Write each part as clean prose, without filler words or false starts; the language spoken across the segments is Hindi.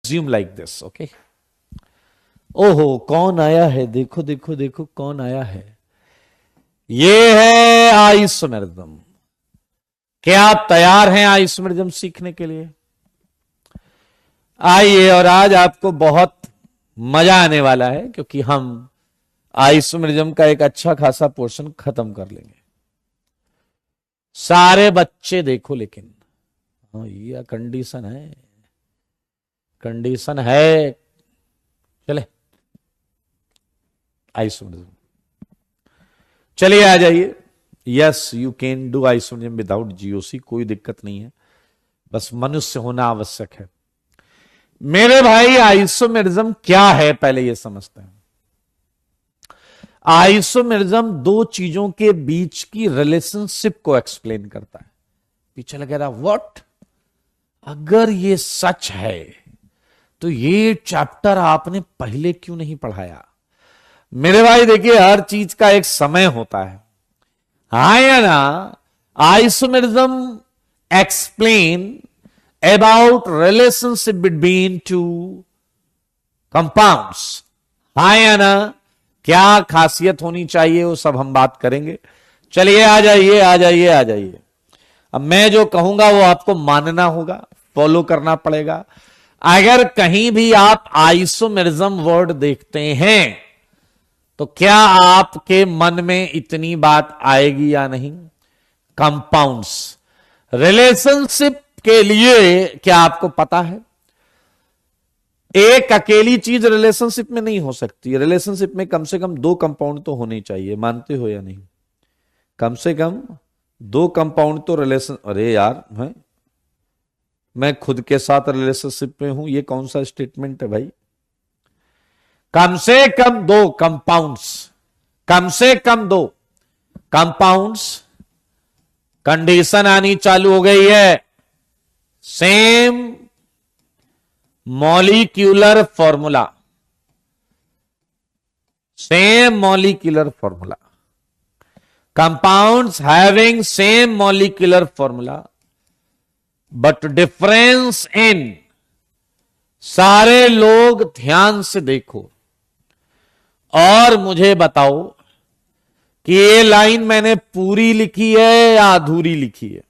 assume like this, okay? ओहो कौन आया है, देखो देखो देखो कौन आया है। ये है आइसोमेरिज्म। क्या आप तैयार हैं आइसोमेरिज्म सीखने के लिए? आइए, और आज आपको बहुत मजा आने वाला है क्योंकि हम आइसोमेरिज्म का एक अच्छा खासा पोर्शन खत्म कर लेंगे। सारे बच्चे देखो, लेकिन हाँ ये कंडीशन है, कंडीशन है। चले आइसोमेरिज्म, चलिए आ जाइए। Yes you can do isomerism without GOC, कोई दिक्कत नहीं है, बस मनुष्य होना आवश्यक है। मेरे भाई आइसोमेरिज्म क्या है पहले ये समझते हैं। आइसोमेरिज्म दो चीजों के बीच की रिलेशनशिप को एक्सप्लेन करता है। पीछे लगे रहा व्हाट, अगर ये सच है तो ये चैप्टर आपने पहले क्यों नहीं पढ़ाया? मेरे भाई देखिए, हर चीज का एक समय होता है, हाँ या ना। Isomerism explain about relationship between two compounds, हाँ या ना। क्या खासियत होनी चाहिए वो सब हम बात करेंगे। चलिए आ जाइए आ जाइए आ जाइए। अब मैं जो कहूंगा वो आपको मानना होगा, फॉलो करना पड़ेगा। अगर कहीं भी आप आइसोमेरिज्म वर्ड देखते हैं तो क्या आपके मन में इतनी बात आएगी या नहीं? कंपाउंड्स, रिलेशनशिप के लिए क्या आपको पता है? एक अकेली चीज रिलेशनशिप में नहीं हो सकती। रिलेशनशिप में कम से कम दो कंपाउंड तो होने चाहिए, मानते हो या नहीं? कम से कम दो कंपाउंड तो रिलेशन। अरे यार है, मैं खुद के साथ रिलेशनशिप में हूं, ये कौन सा स्टेटमेंट है भाई? कम से कम दो कंपाउंड्स, कम से कम दो कंपाउंड्स। कंडीशन आनी चालू हो गई है, same molecular formula, same molecular formula, compounds having same molecular formula but difference इन। सारे लोग ध्यान से देखो और मुझे बताओ कि ये लाइन मैंने पूरी लिखी है या अधूरी लिखी है?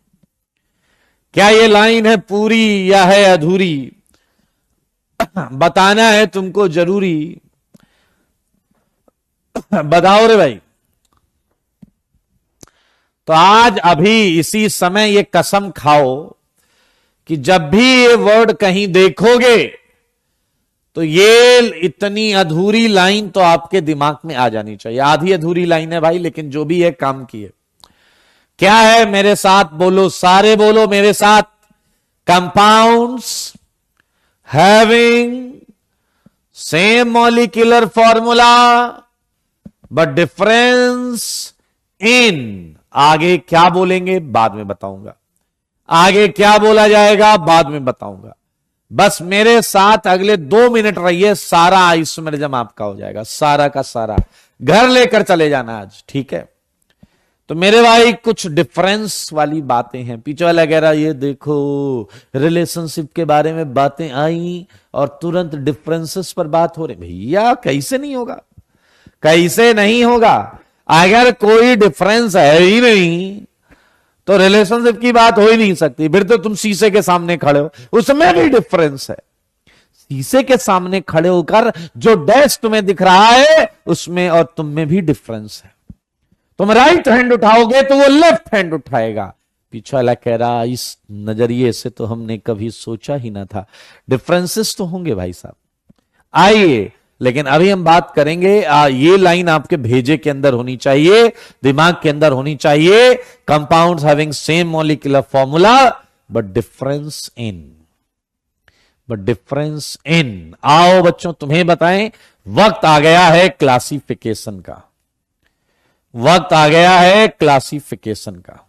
क्या ये लाइन है पूरी या है अधूरी? बताना है तुमको जरूरी, बताओ रे भाई। तो आज अभी इसी समय ये कसम खाओ कि जब भी ये वर्ड कहीं देखोगे तो ये इतनी अधूरी लाइन तो आपके दिमाग में आ जानी चाहिए। आधी अधूरी लाइन है भाई, लेकिन जो भी है काम की है। क्या है? मेरे साथ बोलो, सारे बोलो मेरे साथ। Compounds having same molecular formula but difference इन। आगे क्या बोलेंगे बाद में बताऊंगा, आगे क्या बोला जाएगा बाद में बताऊंगा। बस मेरे साथ अगले 2 मिनट रहिए, सारा आइसोमेरिज्म आपका हो जाएगा, सारा का सारा। घर लेकर चले जाना आज, ठीक है? तो मेरे भाई कुछ डिफरेंस वाली बातें हैं, पीछे वाला कह रहा ये देखो रिलेशनशिप के बारे में बातें आई और तुरंत डिफरेंसेस पर बात हो रही। भैया कैसे नहीं होगा, कैसे नहीं होगा? अगर कोई डिफरेंस है ही नहीं तो रिलेशनशिप की बात हो ही नहीं सकती। फिर तो तुम शीशे के सामने खड़े हो, उसमें भी डिफरेंस है। शीशे के सामने खड़े होकर जो डैश तुम्हें दिख रहा है उसमें और तुम में भी डिफरेंस है। तुम राइट हैंड उठाओगे तो वो लेफ्ट हैंड उठाएगा। पीछे वाला कह रहा इस नजरिए से तो हमने कभी सोचा ही ना था। डिफरेंसेस तो होंगे भाई साहब, आइए। लेकिन अभी हम बात करेंगे, ये लाइन आपके भेजे के अंदर होनी चाहिए, दिमाग के अंदर होनी चाहिए। Compounds having same molecular formula but difference in, but difference इन। आओ बच्चों तुम्हें बताएं, वक्त आ गया है क्लासिफिकेशन का, वक्त आ गया है क्लासिफिकेशन का।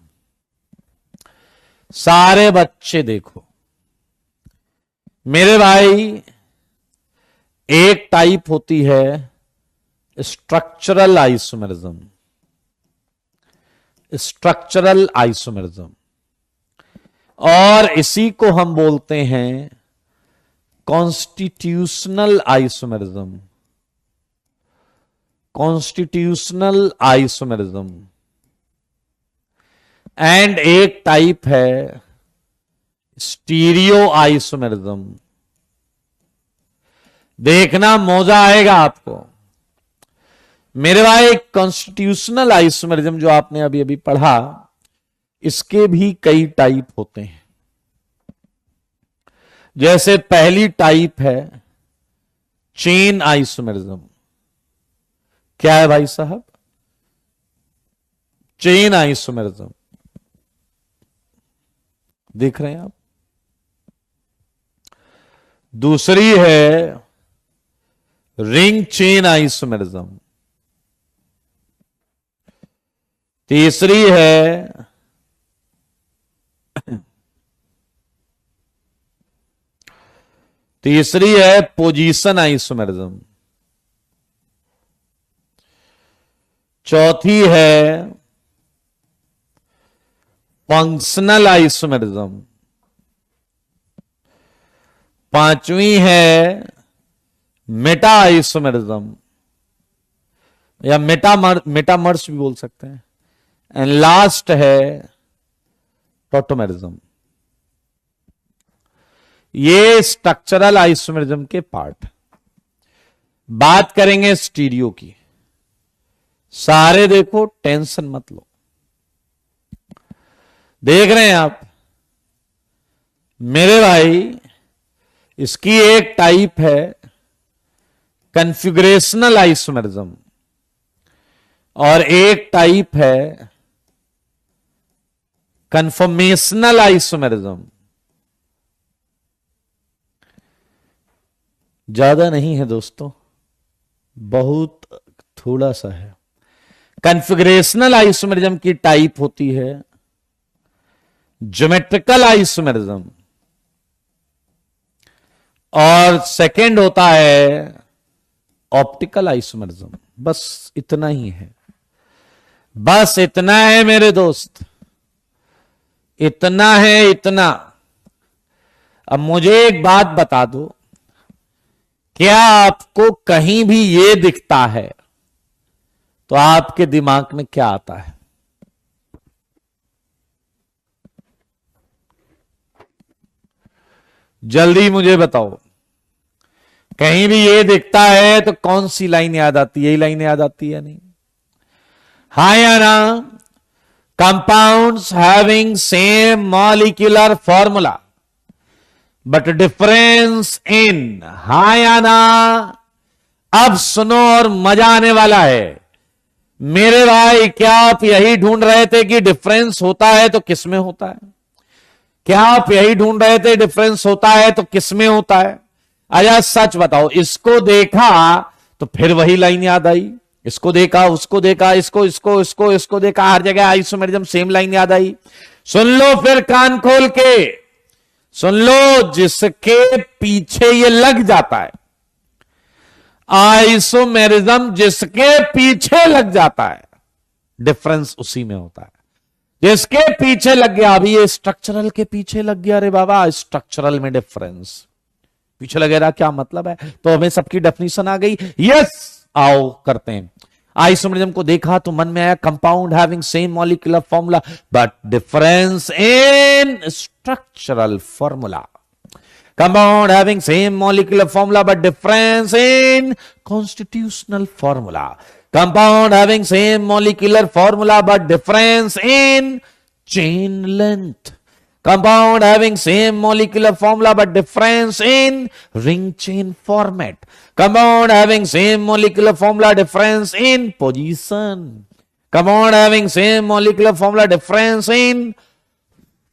सारे बच्चे देखो मेरे भाई, एक टाइप होती है स्ट्रक्चरल आइसोमेरिज्म, स्ट्रक्चरल आइसोमेरिज्म, और इसी को हम बोलते हैं constitutional isomerism, constitutional isomerism, and एक टाइप है स्टीरियो आइसोमेरिज्म। देखना मौजा आएगा आपको मेरे भाई। कॉन्स्टिट्यूशनल आइसोमेरिज्म जो आपने अभी अभी पढ़ा, इसके भी कई टाइप होते हैं। जैसे पहली टाइप है चेन आइसोमेरिज्म। क्या है भाई साहब? Chain isomerism. देख रहे हैं आप। दूसरी है रिंग चेन आइसोमेरिज्म। तीसरी है पोजीशन आइसोमेरिज्म। चौथी है फंक्शनल आइसोमेरिज्म। पांचवी है मेटा आइसोमेरिज्म या मेटामर्स भी बोल सकते हैं। एंड लास्ट है टॉटोमेरिज्म। ये स्ट्रक्चरल आइसोमेरिज्म के पार्ट। बात करेंगे स्टीरियो की। सारे देखो, टेंशन मत लो। देख रहे हैं आप मेरे भाई, इसकी एक टाइप है कन्फिगरेशनल आइसोमेरिज्म और एक टाइप है कन्फॉर्मेशनल आइसोमेरिज्म। ज्यादा नहीं है दोस्तों, बहुत थोड़ा सा है। कन्फिगरेशनल आइसोमेरिज्म की टाइप होती है ज्योमेट्रिकल आइसोमेरिज्म और सेकंड होता है ऑप्टिकल आइसोमेरिज्म। बस इतना ही है, बस इतना है मेरे दोस्त, इतना है, इतना। अब मुझे एक बात बता दो, क्या आपको कहीं भी ये दिखता है तो आपके दिमाग में क्या आता है? जल्दी मुझे बताओ। कहीं भी ये दिखता है तो कौन सी लाइन याद आती है? यही लाइन याद आती है? नहीं, हाँ या ना? Compounds having same molecular formula but difference इन, हाँ या ना? अब सुनो और मजा आने वाला है मेरे भाई। क्या आप यही ढूंढ रहे थे कि डिफरेंस होता है तो किस में होता है? क्या आप यही ढूंढ रहे थे डिफरेंस होता है तो किस में होता है? अच्छा सच बताओ, इसको देखा तो फिर वही लाइन याद आई, इसको देखा, उसको देखा, इसको देखा, हर जगह आइसोमेरिज्म सेम लाइन याद आई। सुन लो फिर, कान खोल के सुन लो, जिसके पीछे ये लग जाता है, आइसोमेरिज्म जिसके पीछे लग जाता है, डिफरेंस उसी में होता है। जिसके पीछे लग गया, अभी ये स्ट्रक्चरल के पीछे लग गया, अरे बाबा स्ट्रक्चरल में डिफरेंस पीछे लगेगा, क्या मतलब है? तो हमें सबकी डेफिनेशन आ गई। यस, आओ करते हैं। आइसोमेरिज्म को देखा तो मन में आया compound having same molecular formula but difference in structural formula. Compound having same molecular formula but difference in constitutional formula. Compound having same molecular formula but difference in chain length. Compound having same molecular formula but difference in ring chain format. Compound having same molecular formula, difference in position. Compound having same molecular formula, difference in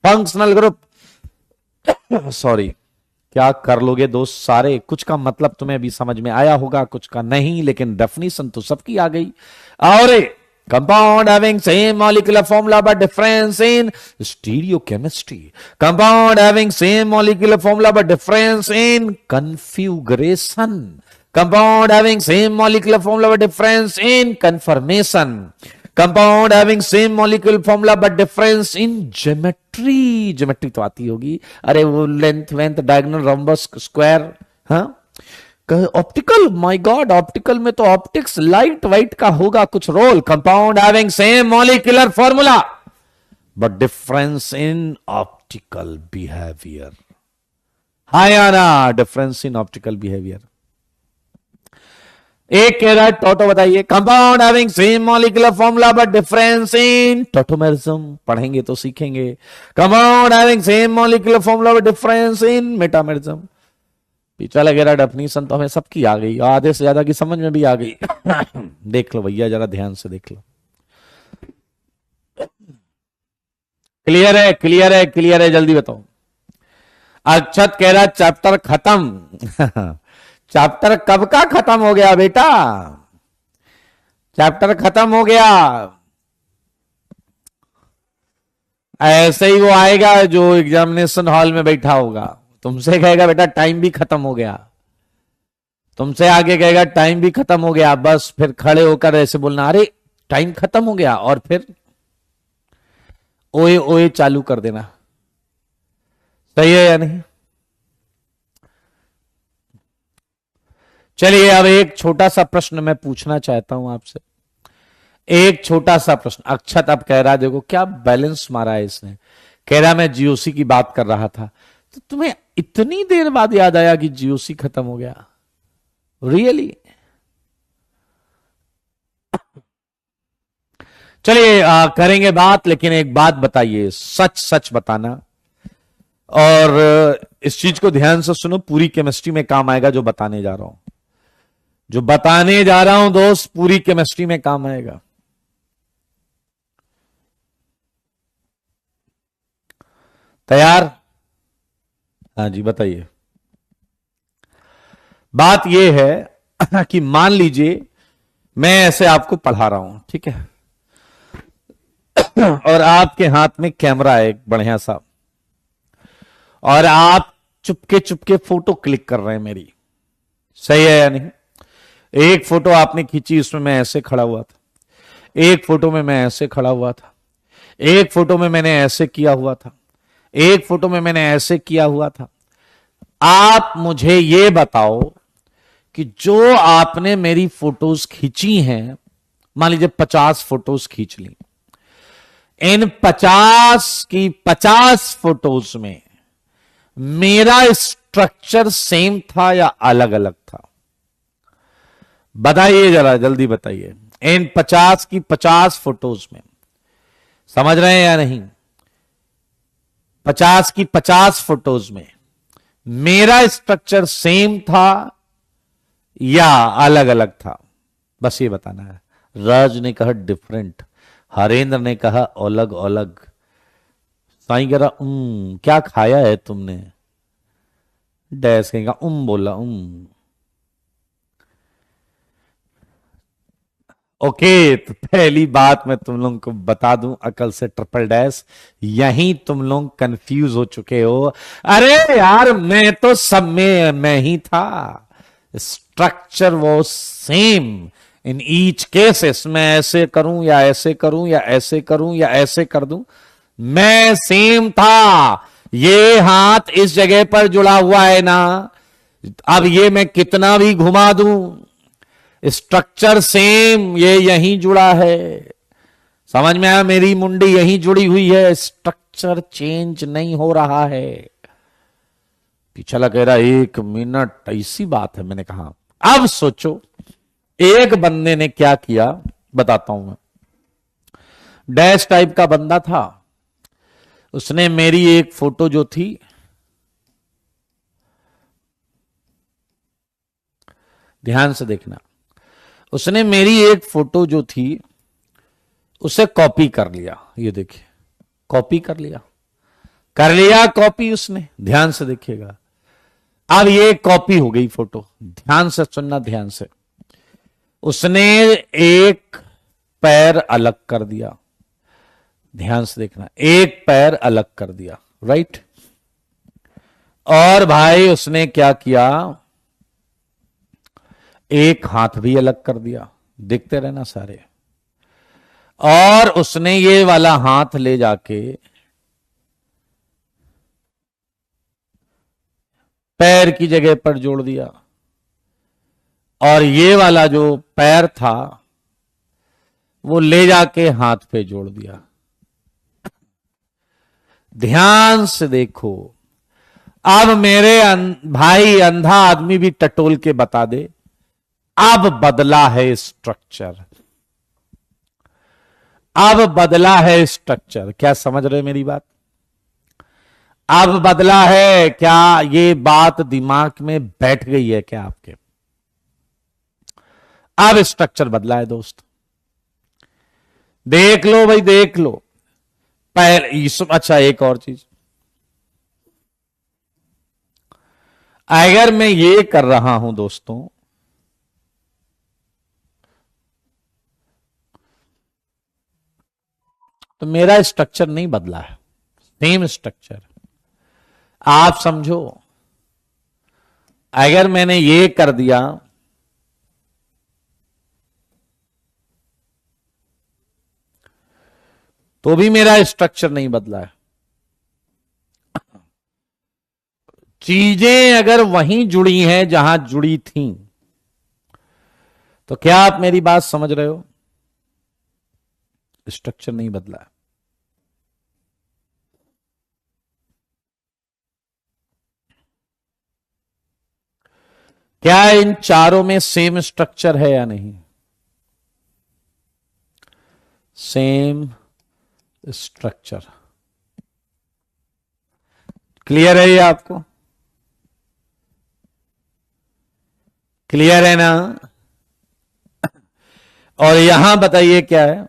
functional group. Sorry, क्या कर लोगे दोस्त सारे? कुछ का मतलब तुम्हें अभी समझ में आया होगा, कुछ का नहीं, लेकिन डेफिनेशन तो सबकी आ गई। और compound having same molecular formula but difference in stereochemistry. Compound having same molecular formula but difference in configuration. Compound having same molecular formula but difference in conformation. Compound having same molecular formula but difference in geometry. Geometry तो आती होगी, अरे वो length width diagonal rhombus square हाँ, ऑप्टिकल, माय गॉड, ऑप्टिकल में तो ऑप्टिक्स लाइट वाइट का होगा कुछ role. Compound having same molecular formula but difference in optical behaviour. हाँ या ना, डिफरेंस इन ऑप्टिकल बिहेवियर। एक कह रहा है टोटो बताइए, compound having same molecular formula but difference in tautomerism, पढ़ेंगे तो सीखेंगे। Compound having same molecular formula but difference in metamerism. पीछा लगेरा डेफिनेशन तो हमें सबकी आ गई, आधे से ज्यादा की समझ में भी आ गई। देख लो भैया, जरा ध्यान से देख लो। क्लियर है, क्लियर है, क्लियर है, जल्दी बताओ। अक्षत कह रहा चैप्टर खत्म। चैप्टर कब का खत्म हो गया बेटा? चैप्टर खत्म हो गया। ऐसे ही वो आएगा जो एग्जामिनेशन हॉल में बैठा होगा, तुमसे कहेगा बेटा टाइम भी खत्म हो गया, तुमसे आगे कहेगा टाइम भी खत्म हो गया, बस फिर खड़े होकर ऐसे बोलना अरे टाइम खत्म हो गया, और फिर ओए ओए चालू कर देना। सही है या नहीं? चलिए अब एक छोटा सा प्रश्न मैं पूछना चाहता हूं आपसे, एक छोटा सा प्रश्न। अक्षत अब कह रहा है, देखो क्या बैलेंस मारा है इसने, कह रहा मैं जीओसी की बात कर रहा था, तो तुम्हें इतनी देर बाद याद आया कि जीओसी खत्म हो गया? रियली? चलिए करेंगे बात, लेकिन एक बात बताइए, सच सच बताना, और इस चीज को ध्यान से सुनो, पूरी केमिस्ट्री में काम आएगा जो बताने जा रहा हूं, जो बताने जा रहा हूं दोस्त, पूरी केमिस्ट्री में काम आएगा। तैयार? हाँ जी बताइए। बात यह है कि मान लीजिए मैं ऐसे आपको पढ़ा रहा हूं, ठीक है, और आपके हाथ में कैमरा है एक बढ़िया सा, और आप चुपके चुपके फोटो क्लिक कर रहे हैं मेरी। सही है या नहीं? एक फोटो आपने खींची, उसमें मैं ऐसे खड़ा हुआ था, एक फोटो में मैं ऐसे खड़ा हुआ था, एक फोटो में मैंने ऐसे किया हुआ था, एक फोटो में मैंने ऐसे किया हुआ था। आप मुझे यह बताओ कि जो आपने मेरी फोटोज खींची हैं, मान लीजिए 50 फोटोज खींच ली, इन 50 की 50 फोटोज में मेरा स्ट्रक्चर सेम था या अलग अलग था? बताइए जरा, जल्दी बताइए। इन 50 की 50 फोटोज में, समझ रहे हैं या नहीं? 50 की 50 फोटोज में मेरा स्ट्रक्चर सेम था या अलग अलग था? बस ये बताना है। राज ने कहा डिफरेंट, हरेंद्र ने कहा अलग अलग, साईं कह रहा क्या खाया है तुमने, डैश कहेगा बोला ओके। तो पहली बात मैं तुम लोगों को बता दूं, अकल से ट्रिपल डैश, यहीं तुम लोग कंफ्यूज हो चुके हो। अरे यार मैं तो सब में मैं ही था, स्ट्रक्चर वो सेम इन ईच केसेस, मैं ऐसे करूं या ऐसे करूं या ऐसे करूं या ऐसे कर दूं, मैं सेम था। ये हाथ इस जगह पर जुड़ा हुआ है ना, अब ये मैं कितना भी घुमा दूं, स्ट्रक्चर सेम, ये यहीं जुड़ा है। समझ में आया? मेरी मुंडी यहीं जुड़ी हुई है, स्ट्रक्चर चेंज नहीं हो रहा है। पिछला कह रहा 1 मिनट, ऐसी बात है? मैंने कहा अब सोचो, एक बंदे ने क्या किया बताता हूं मैं। डैश टाइप का बंदा था, उसने मेरी एक फोटो जो थी, ध्यान से देखना, उसने मेरी एक फोटो जो थी उसे कॉपी कर लिया। ये देखिए, कॉपी कर लिया कॉपी उसने, ध्यान से देखिएगा। अब ये कॉपी हो गई फोटो, ध्यान से सुनना, ध्यान से। उसने एक पैर अलग कर दिया, ध्यान से देखना, एक पैर अलग कर दिया, राइट। और भाई उसने क्या किया, एक हाथ भी अलग कर दिया, देखते रहना सारे। और उसने ये वाला हाथ ले जाके पैर की जगह पर जोड़ दिया, और ये वाला जो पैर था वो ले जाके हाथ पे जोड़ दिया। ध्यान से देखो, अब मेरे भाई अंधा आदमी भी टटोल के बता दे, अब बदला है स्ट्रक्चर, अब बदला है स्ट्रक्चर। क्या समझ रहे मेरी बात? अब बदला है क्या? ये बात दिमाग में बैठ गई है क्या आपके? अब स्ट्रक्चर बदला है दोस्त, देख लो भाई, देख लो। अच्छा, एक और चीज, अगर मैं ये कर रहा हूं दोस्तों, तो मेरा स्ट्रक्चर नहीं बदला है, सेम स्ट्रक्चर। आप समझो, अगर मैंने ये कर दिया तो भी मेरा स्ट्रक्चर नहीं बदला है। चीजें अगर वहीं जुड़ी हैं जहां जुड़ी थीं, तो क्या आप मेरी बात समझ रहे हो? स्ट्रक्चर नहीं बदला है। क्या इन चारों में सेम स्ट्रक्चर है या नहीं? Same structure. क्लियर है ये आपको? क्लियर है ना? और यहां बताइए क्या है?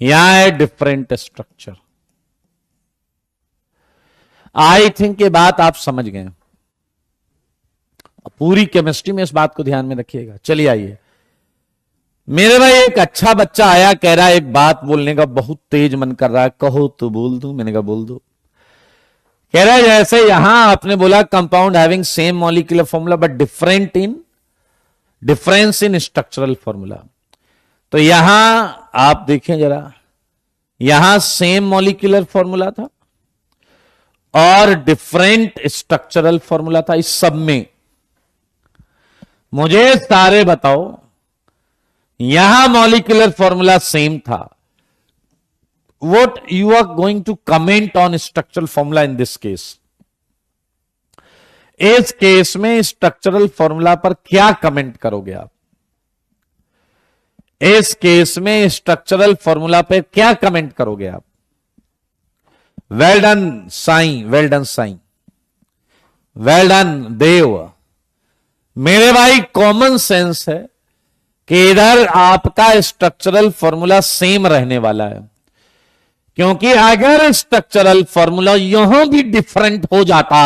यहां है डिफरेंट स्ट्रक्चर। आई थिंक ये बात आप समझ गए। पूरी केमिस्ट्री में इस बात को ध्यान में रखिएगा। चलिए आइए, मेरे भाई एक अच्छा बच्चा आया, कह रहा है एक बात बोलने का बहुत तेज मन कर रहा है, कहो तो बोल दूं। मैंने कहा बोल दो। कह रहा है जैसे यहां आपने बोला compound having same molecular formula but difference in structural formula, तो यहां आप देखें जरा, यहां सेम मॉलिक्यूलर फॉर्मूला था और डिफरेंट स्ट्रक्चरल फॉर्मूला था। इस सब में मुझे सारे बताओ, यहां मॉलिक्यूलर फॉर्मूला सेम था, what you are going to comment on structural formula in this case? इस केस में स्ट्रक्चरल फॉर्मूला पर क्या कमेंट करोगे आप? इस केस में स्ट्रक्चरल फॉर्मूला पर क्या कमेंट करोगे आप? Well done Sai, well done Sai, well done Dev. मेरे भाई कॉमन सेंस है कि इधर आपका स्ट्रक्चरल फॉर्मूला सेम रहने वाला है, क्योंकि अगर स्ट्रक्चरल फॉर्मूला यहां भी डिफरेंट हो जाता,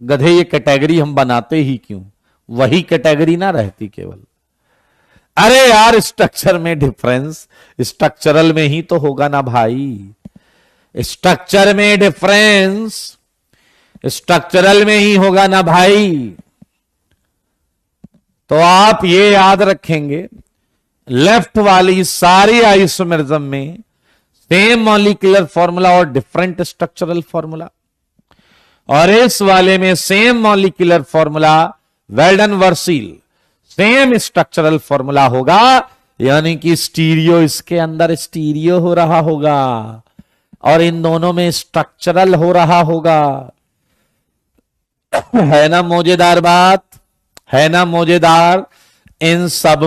गधे ये कैटेगरी हम बनाते ही क्यों? वही कैटेगरी ना रहती केवल। अरे यार, स्ट्रक्चर में डिफरेंस स्ट्रक्चरल में ही तो होगा ना भाई। स्ट्रक्चर में डिफरेंस स्ट्रक्चरल में ही होगा ना भाई। तो आप ये याद रखेंगे, लेफ्ट वाली सारी आइसोमेरिज्म में सेम मॉलिक्यूलर फॉर्मूला और डिफरेंट स्ट्रक्चरल फॉर्मूला, और इस वाले में सेम मॉलिक्यूलर फॉर्मूला वेल्डन वर्सील, सेम स्ट्रक्चरल फॉर्मूला होगा, यानी कि स्टीरियो इसके अंदर स्टीरियो हो रहा होगा और इन दोनों में स्ट्रक्चरल हो रहा होगा। है ना मौजेदार बात? है ना मौजेदार? इन सब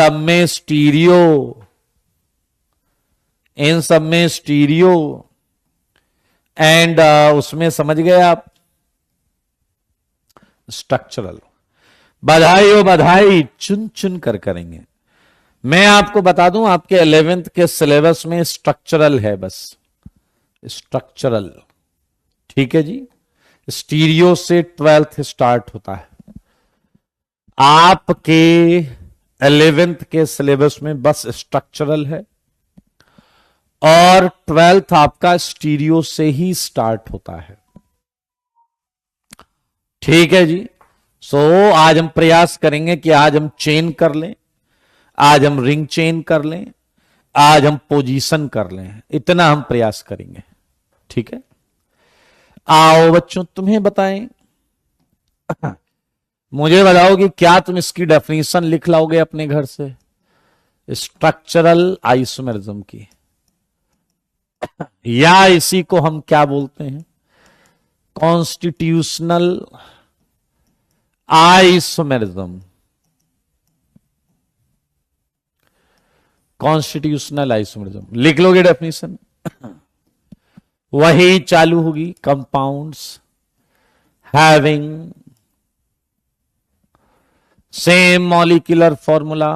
में स्टीरियो, इन सब में स्टीरियो एंड उसमें समझ गए आप स्ट्रक्चरल। बधाई हो बधाई, चुन चुन कर करेंगे। मैं आपको बता दूं, आपके 11th के सिलेबस में स्ट्रक्चरल है, बस स्ट्रक्चरल। ठीक है जी, स्टीरियो से 12th स्टार्ट होता है। आपके 11th के सिलेबस में बस स्ट्रक्चरल है और 12th आपका स्टीरियो से ही स्टार्ट होता है। ठीक है जी। सो आज हम प्रयास करेंगे कि आज हम चेन कर लें, आज हम रिंग चेन कर लें, आज हम पोजीशन कर लें, इतना हम प्रयास करेंगे। ठीक है। आओ बच्चों तुम्हें बताएं, मुझे बताओ कि क्या तुम इसकी डेफिनेशन लिख लाओगे अपने घर से स्ट्रक्चरल आइसोमेरिज्म की, या इसी को हम क्या बोलते हैं कॉन्स्टिट्यूशनल आइसोमेरिज्म। कॉन्स्टिट्यूशनल आइसोमेरिज्म लिख लोगे डेफिनेशन, वही चालू होगी। Compounds having same molecular formula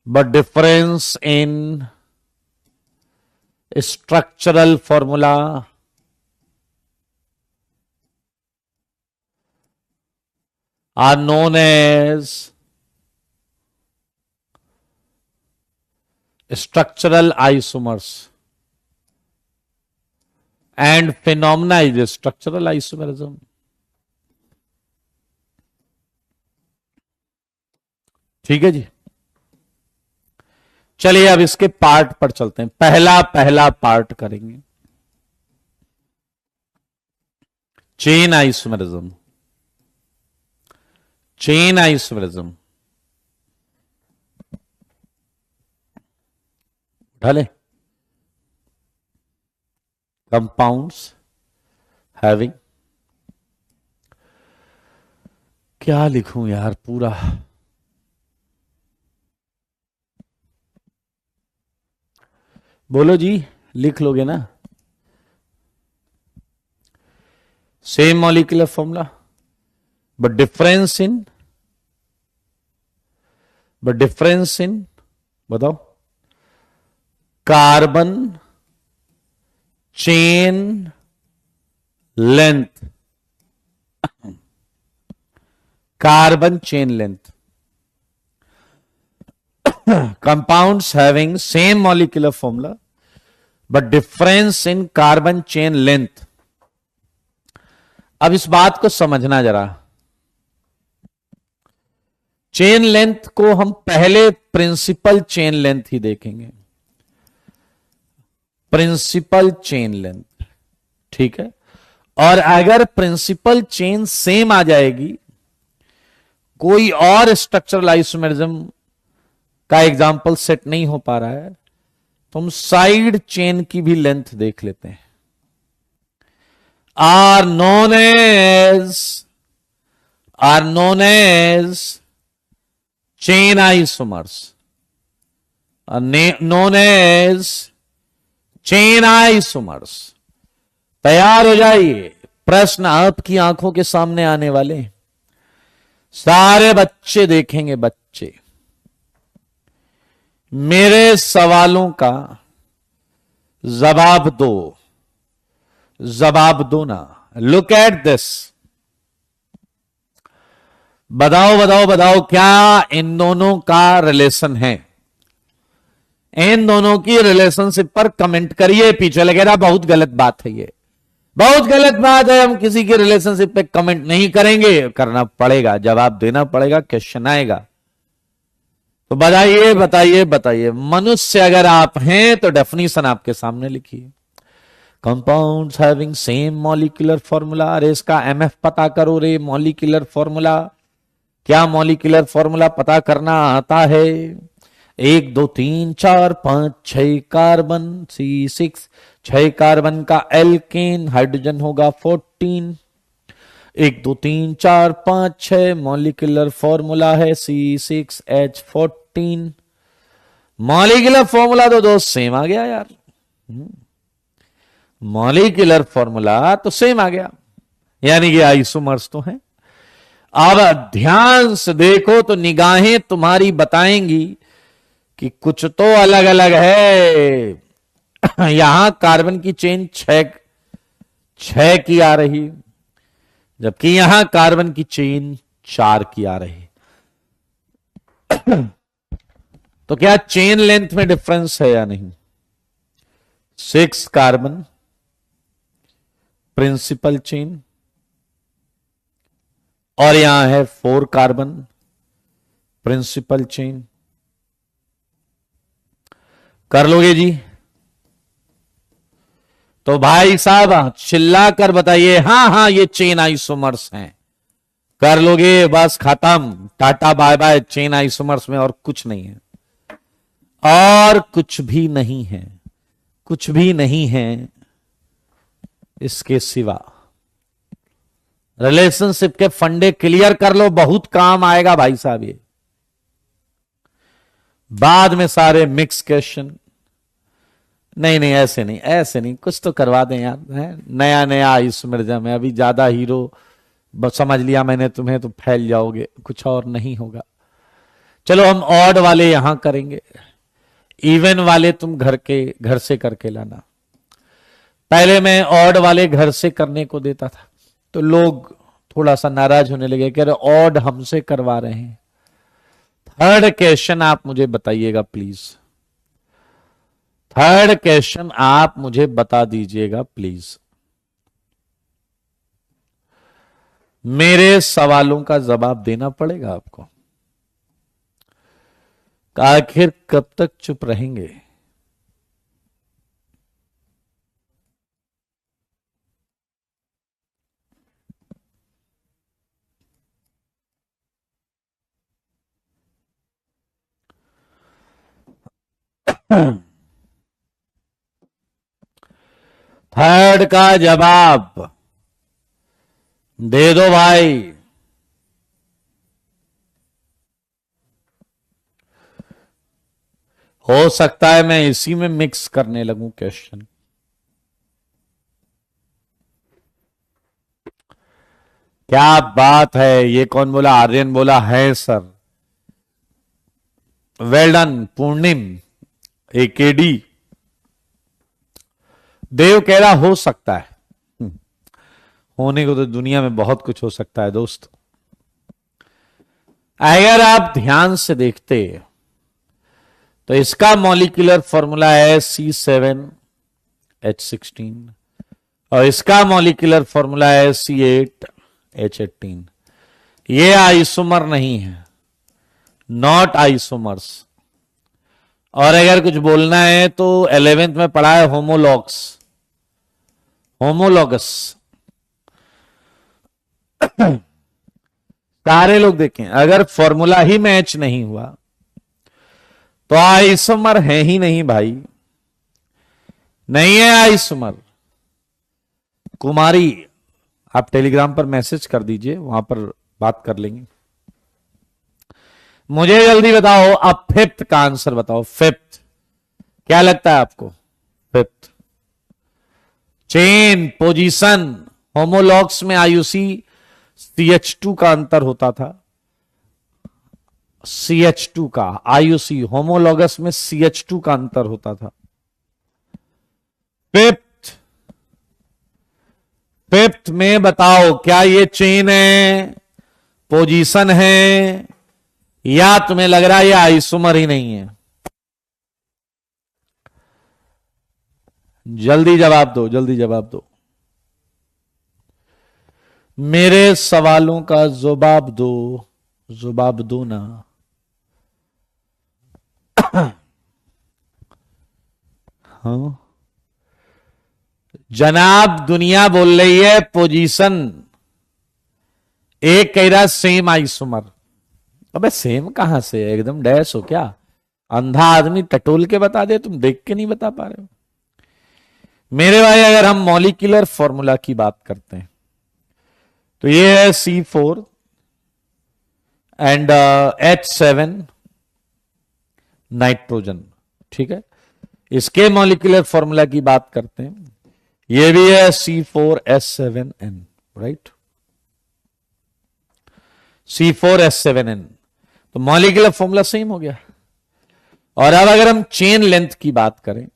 but difference in structural formula are known as structural isomers and phenomena is structural isomerism। ठीक है जी, चलिए अब इसके पार्ट पर चलते हैं। पहला पार्ट करेंगे चेन आइसोमेरिज्म। चेन आइसोमेरिज्म ढले कंपाउंड्स हैविंग, क्या लिखूं यार पूरा, बोलो जी लिख लोगे ना। Same molecular formula but difference in बताओ carbon chain length, carbon chain length. Compounds having same molecular formula but difference in carbon chain length. अब इस बात को समझना जरा, चेन लेंथ को हम पहले प्रिंसिपल चेन लेंथ ही देखेंगे, प्रिंसिपल चेन लेंथ, ठीक है। और अगर प्रिंसिपल चेन सेम आ जाएगी, कोई और स्ट्रक्चरल आइसोमेरिज्म का एग्जाम्पल सेट नहीं हो पा रहा है, तो हम साइड चेन की भी लेंथ देख लेते हैं। Are known as chain isomers, known as chain isomers. तैयार हो जाइए, प्रश्न आपकी आंखों के सामने आने वाले, सारे बच्चे देखेंगे। बच्चे मेरे सवालों का जवाब दो ना। लुक एट दिस, बताओ क्या इन दोनों का रिलेशन है? इन दोनों की रिलेशनशिप पर कमेंट करिए। पीछे लगेगा बहुत गलत बात है, ये बहुत गलत बात है, हम किसी की रिलेशनशिप पे कमेंट नहीं करेंगे। करना पड़ेगा, जवाब देना पड़ेगा, क्वेश्चन आएगा। तो बताइए मनुष्य अगर आप हैं तो डेफिनेशन आपके सामने लिखिए। Compounds having same molecular formula. अरे इसका एमएफ पता करो रे, मॉलिक्यूलर फॉर्मूला। क्या मॉलिक्यूलर फॉर्मूला पता करना आता है? 1 2 3 4 5 6 कार्बन C6, 6 कार्बन का एल्केन, हाइड्रोजन होगा 14। 1 2 3 4 5 6 मॉलिक्यूलर फॉर्मूला है C6H14। मॉलिक्यूलर फॉर्मूला तो दोस्त सेम आ गया यार, मॉलिक्यूलर फॉर्मूला तो सेम आ गया, यानी कि आइसोमर्स तो हैं। अब ध्यान से देखो तो निगाहें तुम्हारी बताएंगी कि कुछ तो अलग अलग है। यहां कार्बन की चेन 6 की आ रही, जबकि यहां कार्बन की चेन 4 की आ रही। तो क्या चेन लेंथ में डिफरेंस है या नहीं? 6 कार्बन प्रिंसिपल चेन और यहां है 4 कार्बन प्रिंसिपल चेन। कर लोगे जी? तो भाई साहब चिल्ला कर बताइए, हाँ हाँ ये चेन आइसोमर्स हैं। कर लोगे बस खत्म, tata bye bye. Chain isomers में और कुछ नहीं है, और कुछ भी नहीं है, कुछ भी नहीं है इसके सिवा। रिलेशनशिप के फंडे क्लियर कर लो, बहुत काम आएगा भाई साहब ये। बाद में सारे मिक्स क्वेश्चन, नहीं नहीं ऐसे नहीं, ऐसे नहीं, कुछ तो करवा दें यार, है नया नया इस मिर्जा में, अभी ज्यादा हीरो बस समझ लिया मैंने तुम्हें तो फैल जाओगे, कुछ और नहीं होगा। चलो हम ऑड वाले यहां करेंगे, इवन वाले तुम घर से करके लाना। पहले मैं ऑड वाले घर से करने को देता था तो लोग थोड़ा सा नाराज होने लगे, कह रहे ऑड हमसे करवा रहे हैं। थर्ड क्वेश्चन आप मुझे बताइएगा प्लीज, थर्ड क्वेश्चन आप मुझे बता दीजिएगा प्लीज। मेरे सवालों का जवाब देना पड़ेगा आपको। आखिर कब तक चुप रहेंगे? थर्ड का जवाब दे दो भाई। हो सकता है मैं इसी में मिक्स करने लगूं क्वेश्चन। क्या बात है, ये कौन बोला? आर्यन बोला है सर। वेल डन पूर्णिम एकेडी। देव कह रहा हो सकता है। होने को तो दुनिया में बहुत कुछ हो सकता है दोस्त। अगर आप ध्यान से देखते तो इसका मॉलिक्यूलर फॉर्मूला है C7H16 और इसका मॉलिक्यूलर फॉर्मूला है C8H18। ये आइसोमर नहीं है, नॉट आइसोमर्स। और अगर कुछ बोलना है तो 11th में पढ़ा है होमोलॉग्स, होमोलॉगस। सारे लोग देखें, अगर फॉर्मूला ही मैच नहीं हुआ तो आइसोमर है ही नहीं भाई, नहीं है आइसोमर। कुमारी आप टेलीग्राम पर मैसेज कर दीजिए, वहां पर बात कर लेंगे। मुझे जल्दी बताओ, अब फिफ्थ का आंसर बताओ। फिफ्थ क्या लगता है आपको? फिफ्थ चेन पोजीशन, होमोलॉग्स में आयुसी CH2 का अंतर होता था, CH2 का, आयुसी होमोलॉगस में CH2 का अंतर होता था। फिफ्थ, फिफ्थ में बताओ क्या ये चेन है, पोजीशन है, या तुम्हें लग रहा है ये आइसोमर ही नहीं है? जल्दी जवाब दो, जल्दी जवाब दो, मेरे सवालों का जवाब दो, जवाब दो ना। हाँ जनाब, दुनिया बोल रही है पोजीशन, एक कह रहा सेम आइसोमर। अबे सेम कहां से है, एकदम डैश हो क्या? अंधा आदमी टटोल के बता दे, तुम देख के नहीं बता पा रहे हो मेरे भाई। अगर हम मॉलिक्यूलर फॉर्मूला की बात करते हैं तो ये है C4 एंड H7 नाइट्रोजन, ठीक है। इसके मॉलिक्यूलर फॉर्मूला की बात करते हैं, ये भी है C4H7N, राइट, C4H7N। तो मॉलिक्यूलर फॉर्मूला सेम हो गया। और अब अगर हम चेन लेंथ की बात करें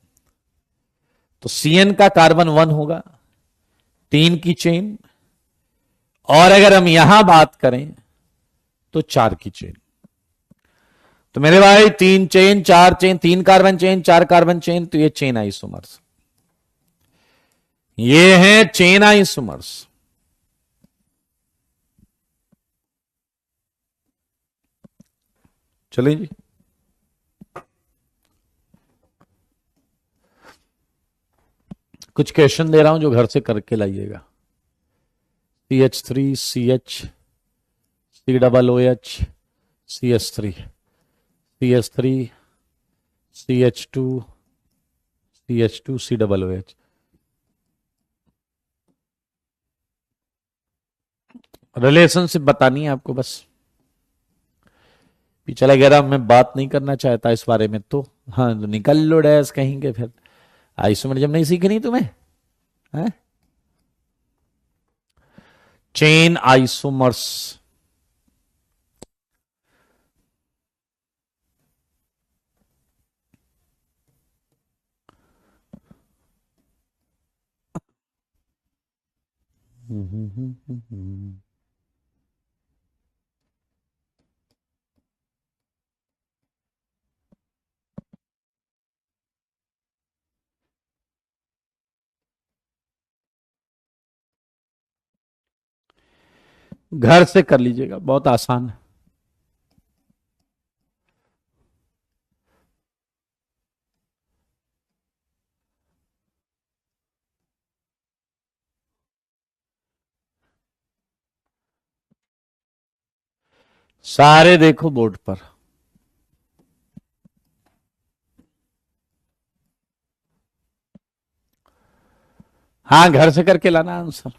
तो CN का कार्बन 1 होगा, 3 की चेन। और अगर हम यहां बात करें तो 4 की चेन। तो मेरे भाई 3 chain 4 chain, 3 carbon chain 4 carbon chain, तो ये चेन आइसोमर्स, ये हैं चेन आइसोमर्स। चलिए जी, कुछ क्वेश्चन दे रहा हूं जो घर से करके लाइएगा। CH3 CH COOH CH3 CH3 CH2 CH2 COOH। Relationship बतानी है आपको बस। चला गया मैं बात नहीं करना चाहता इस बारे में, तो हाँ तो निकल लो डैश कहेंगे फिर। आइसोमरिज्म नहीं सीखनी तुम्हें है? Chain isomers. घर से कर लीजिएगा, बहुत आसान है। सारे देखो बोर्ड पर। हाँ घर से करके लाना आंसर।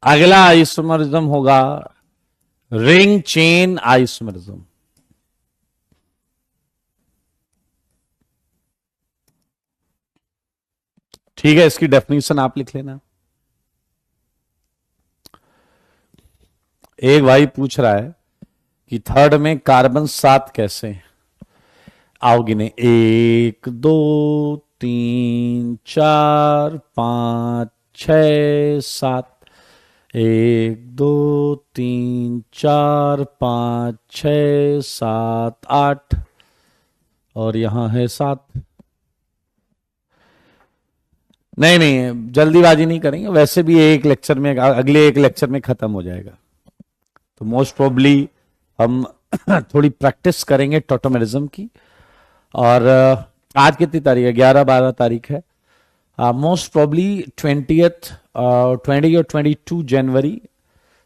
अगला आइसोमरिज्म होगा रिंग चेन आइसोमरिज्म। ठीक है, इसकी डेफिनेशन आप लिख लेना। एक भाई पूछ रहा है कि थर्ड में कार्बन 7 कैसे हैं? आओ गिने, 1 2 3 4 5 6 7। 1 2 3 4 5 6 7 8 और यहां है 7। नहीं नहीं जल्दीबाजी नहीं करेंगे, वैसे भी एक लेक्चर में, अगले एक लेक्चर में खत्म हो जाएगा। तो मोस्ट प्रोबली हम थोड़ी प्रैक्टिस करेंगे टोटोमेरिज्म की। और आज कितनी तारीख है? 11-12 तारीख है। मोस्ट प्रोबली 20 और 22 जनवरी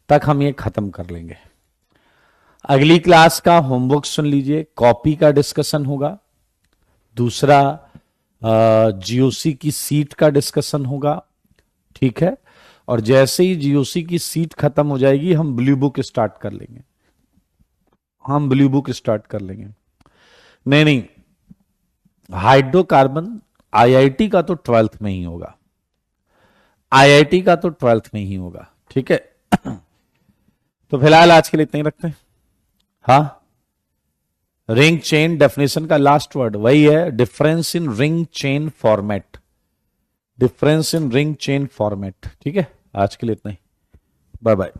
तक हम ये खत्म कर लेंगे। अगली क्लास का होमवर्क सुन लीजिए, कॉपी का डिस्कशन होगा। दूसरा जीओसी की सीट का डिस्कशन होगा, ठीक है। और जैसे ही जीओसी की सीट खत्म हो जाएगी हम ब्लू बुक स्टार्ट कर लेंगे। नहीं हाइड्रोकार्बन आईआईटी का तो 12th में ही होगा। ठीक है। तो फिलहाल आज के लिए इतना ही रखते हैं। हाँ, रिंग चेन डेफिनेशन का लास्ट वर्ड वही है, difference in ring chain format. ठीक है, आज के लिए इतना ही। Bye bye.